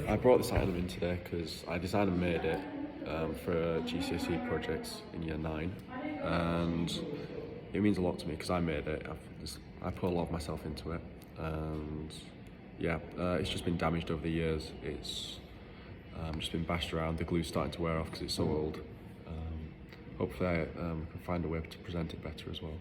I brought this item in today because I designed and made it for GCSE projects in year 9, and it means a lot to me because I made it. I put a lot of myself into it, and yeah, it's just been damaged over the years. It's just been bashed around. The glue's starting to wear off because it's so old. Hopefully I can find a way to present it better as well.